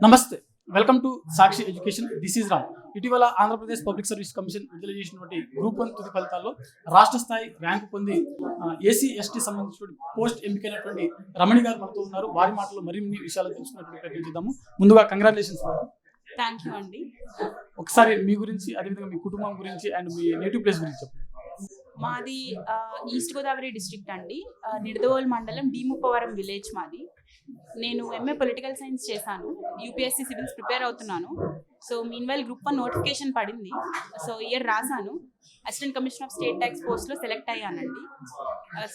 నమస్తే, welcome to Sakshi education. This is Ram. ఇటీవల Andhra Pradesh public service commission విడుదల చేసినటువంటి గ్రూప్ 1 తుది ఫలితాల్లో రాష్ట్ర స్థాయి ర్యాంకు పొంది ఏసీ ఎస్టీ సంబంధించినటువంటి పోస్ట్ ఎంపికైనటువంటి రమణి గారు మనతో ఉన్నారు. వారి మాటల్లో మరిన్ని విషయాలు తెలుసుకున్నటువంటి ప్రయత్నం చేద్దాము. ముందుగా కంగ్రాచులేషన్స్ మేడం. థ్యాంక్ యూ అండి. ఒకసారి మీ గురించి, అదేవిధంగా మీ కుటుంబం గురించి అండ్ మీ నేటివ్ ప్లేస్ గురించి చెప్పండి. మాది ఈస్ట్ గోదావరి డిస్ట్రిక్ట్ అండి. నిడదవోలు మండలం ముప్పవరం విలేజ్ మాది. నేను ఎంఏ పొలిటికల్ సైన్స్ చేశాను. యూపీఎస్సీ సివిల్స్ ప్రిపేర్ అవుతున్నాను. సో మీన్వైల్ గ్రూప్ 1 నోటిఫికేషన్ పడింది. సో ఇయర్ రాశాను. Assistant commissioner of state tax పోస్ట్లో సెలెక్ట్ అయ్యానండి.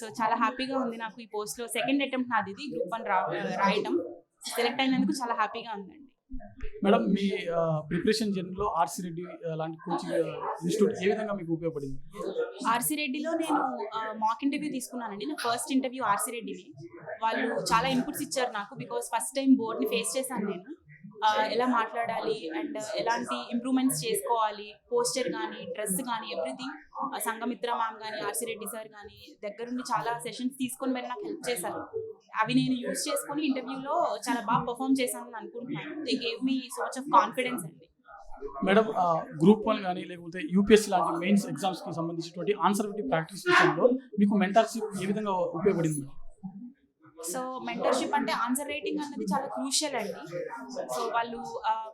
సో చాలా హ్యాపీగా ఉంది నాకు. ఈ పోస్ట్లో సెకండ్ అటెంప్ట్ నాది ఇది గ్రూప్ 1 రాయటం. సెలెక్ట్ అయినందుకు చాలా హ్యాపీగా ఉందండి. మేడం, మీ ప్రిపరేషన్ జర్నీలో ఆర్సీ రెడ్డి లాంటి కోచింగ్ ఇన్స్టిట్యూట్ ఏ విధంగా మీకు ఉపయోగపడింది? ఆర్సీ రెడ్డిలో నేను మాక్ ఇంటర్వ్యూ తీసుకున్నానండి. నా ఫస్ట్ ఇంటర్వ్యూ ఆర్సీ రెడ్డిని. వాళ్ళు చాలా ఇన్పుట్స్ ఇచ్చారు నాకు. బికాస్ ఫస్ట్ టైం బోర్డ్ని ఫేస్ చేశాను నేను. ఎలా మాట్లాడాలి అండ్ ఎలాంటి ఇంప్రూవ్మెంట్స్ చేసుకోవాలి, పోస్టర్ కానీ డ్రెస్ కానీ ఎవ్రీథింగ్. సంఘమిత్ర మ్యామ్ కానీ ఆర్సీ రెడ్డి సార్ కానీ దగ్గరుండి చాలా సెషన్స్ తీసుకొని మరి నాకు హెల్ప్ చేశారు. అవి నేను యూజ్ చేసుకొని ఇంటర్వ్యూలో చాలా బాగా పర్ఫామ్ చేశానని అనుకుంటున్నాను. They gave me so much of confidence అండి. మేడం, గ్రూప్ 1 కానీ లేకపోతే యూపీఎస్సీ లాంటి మెయిన్స్ ఎగ్జామ్స్కి సంబంధించినటువంటి ఆన్సర్వేటివ్ ప్రాక్టీస్ విషయంలో మీకు మెంటర్షిప్ ఏ విధంగా ఉపయోగపడింది మేడం? సో మెంటర్షిప్ అంటే ఆన్సర్ రైటింగ్ అన్నది చాలా క్రూషియల్ అండి. సో వాళ్ళు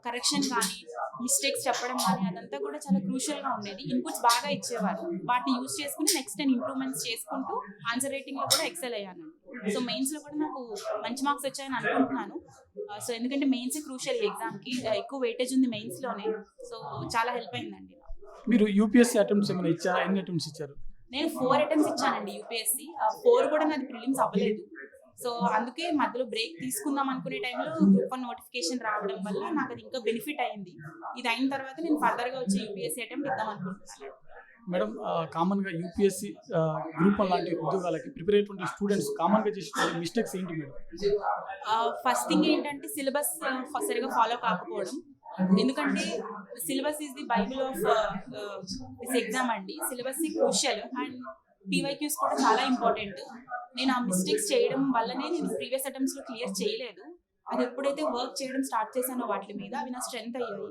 కరెక్షన్ కానీ మిస్టేక్స్ చెప్పడం కానీ అదంతా కూడా చాలా క్రూషియల్గా ఉండేది. ఇన్పుట్స్ బాగా ఇచ్చేవారు. వాటిని యూజ్ చేసుకుని నెక్స్ట్ నేను ఇంప్రూవ్మెంట్స్ చేసుకుంటూ ఆన్సర్ రైటింగ్లో కూడా ఎక్సెల్ అయ్యాను. సో మెయిన్స్లో కూడా నాకు మంచి మార్క్స్ వచ్చాయని అనుకుంటున్నాను. సో ఎందుకంటే మెయిన్స్ క్రూషియల్ ఎగ్జామ్కి ఎక్కువ వెయిటేజ్ ఉంది మెయిన్స్లోనే. సో చాలా హెల్ప్ అయిందండి. మీరు యూపీఎస్సీ అటెంప్ట్స్ ఏమైనా ఇచ్చారా? ఎన్ని అటెంప్ట్స్ ఇచ్చారు? నేను 4 అటెంప్ట్స్ ఇచ్చానండి యూపీఎస్సీ. 4 కూడా నాది ప్రిలిమ్స్ అవ్వలేదు. సో అందుకే మధ్యలో బ్రేక్ తీసుకుందాం అనుకునే టైంలో గ్రూప్ 1 నోటిఫికేషన్ రావడం వల్ల నాకు అది ఇంకా బెనిఫిట్ అయింది. ఇది అయిన తర్వాత నేను ఫర్దర్గా వచ్చి యూపీఎస్సీ అటెంప్ట్ ఇద్దాం అనుకుంటున్నాను. మేడం, కామన్గా యూపీఎస్సీ గ్రూప్ 1 లాంటి ఉద్యోగాలకి ప్రిపేర్ అయ్యేటువంటి స్టూడెంట్స్ కామన్గా చేసే మిస్టేక్స్ ఏంటి మేడం? ఫస్ట్ థింగ్ ఏంటంటే సిలబస్ సరిగా ఫాలో కాకపోవడం. ఎందుకంటే syllabus is the Bible of this exam అండి. సిలబస్ క్రూషియల్ అండ్ పీవైక్యూస్ కూడా చాలా ఇంపార్టెంట్. నేను ఆ మిస్టేక్స్ చేయడం వల్లనే నేను ప్రీవియస్ అటెంప్ట్స్లో క్లియర్ చేయలేదు. అది ఎప్పుడైతే వర్క్ చేయడం స్టార్ట్ చేశానో వాటి మీద అవి నా స్ట్రెంత్ అయ్యాయి.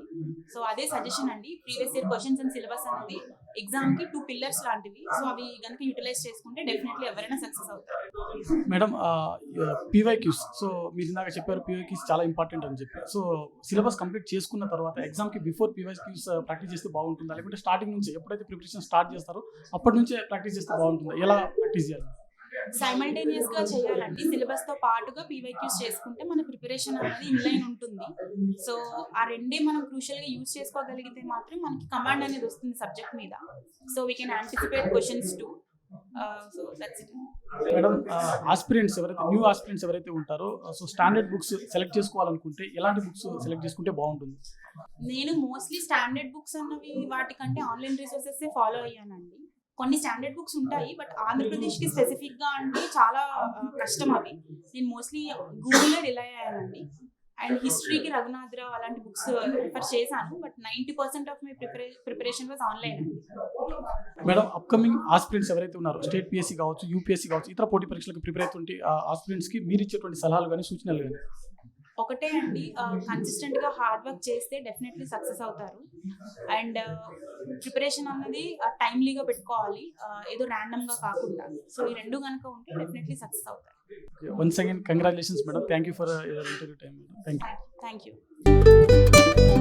సో అదే సజెషన్ అండి. Previous year questions and syllabus అనేది ఎగ్జామ్కి 2 పిల్లర్స్ లాంటివి. సో అవి కనుక యూటిలైజ్ చేసుకుంటే డెఫినెట్లీ ఎవరైనా సక్సెస్ అవుతారు. మేడం, పీవైక్యూస్, సో మీరు ఇందాక చెప్పారు పీవైక్యూస్ చాలా ఇంపార్టెంట్ అని చెప్పి. సో సిలబస్ కంప్లీట్ చేసుకున్న తర్వాత ఎగ్జామ్కి బిఫోర్ పీవైక్యూస్ ప్రాక్టీస్ చేస్తే బాగుంటుందా, లేకుంటే స్టార్టింగ్ నుంచి ఎప్పుడైతే ప్రిపరేషన్ స్టార్ట్ చేస్తారో అప్పటి నుంచే ప్రాక్టీస్ చేస్తే బాగుంటుందా? ఎలా ప్రాక్టీస్ చేయాలి? సైమల్టేనియస్గా చేయాలండి. సిలబస్తో పాటుగా పీవైక్యూస్ చేసుకుంటే మన ప్రిపరేషన్ అనేది ఇన్లైన్ ఉంటుంది. సో ఆ రెండే మనం క్రూషియల్గా యూజ్ చేసుకోగలిగితే మాత్రం మనకి కమాండ్ అనేది వస్తుంది సబ్జెక్ట్ మీద. So we can anticipate questions to. So that's it. Madam, aspirants new aspirants ఎవరైతే ఉంటారో సో స్టాండర్డ్ బుక్స్ సెలెక్ట్ చేసుకోవాలనుకుంటే ఎలాంటి బుక్స్ సెలెక్ట్ చేసుకుంటే బాగుంటుంది? నేను మోస్ట్లీ స్టాండర్డ్ బుక్స్ అన్నవి వాటికంటే ఆన్లైన్ రిసోర్సెస్ ఫాలో అయ్యానండి. కొన్ని స్టాండర్డ్ బుక్స్ ఉంటాయి, బట్ ఆంధ్రప్రదేశ్కి స్పెసిఫిక్గా అంటే చాలా కష్టం అవి. నేను మోస్ట్లీ గూగుల్లో రిలై అయ్యానండి. అండ్ హిస్టరీకి రఘునాథరావు అలాంటి బుక్స్ రిఫర్ చేశాను. But 90% of my preparation was online అండి. మేడం, అప్కమింగ్ ఆస్పిరెంట్స్ ఎవరైతే ఉన్నారో స్టేట్ పిఎస్సీ కావచ్చు, యూపీఎస్సీ కావచ్చు, ఇతర పోటీ పరీక్షలకు ప్రిపేర్ అవుతుంటే ఆస్పిరెంట్స్కి మీరు ఇచ్చేటువంటి సలహాలు కానీ సూచనలు కానీ? ఒకటే అండి, కన్సిస్టెంట్గా హార్డ్ వర్క్ చేస్తే డెఫినెట్లీ సక్సెస్ అవుతారు. అండ్ ప్రిపరేషన్ అన్నది టైమ్లీగా పెట్టుకోవాలి, ఏదో ర్యాండమ్గా కాకుండా. సో ఈ రెండు కనుక ఉంటే డెఫినెట్లీ సక్సెస్ అవుతారు. Once again, congratulations, madam. Thank you for your interview time. Thank you. Thank you.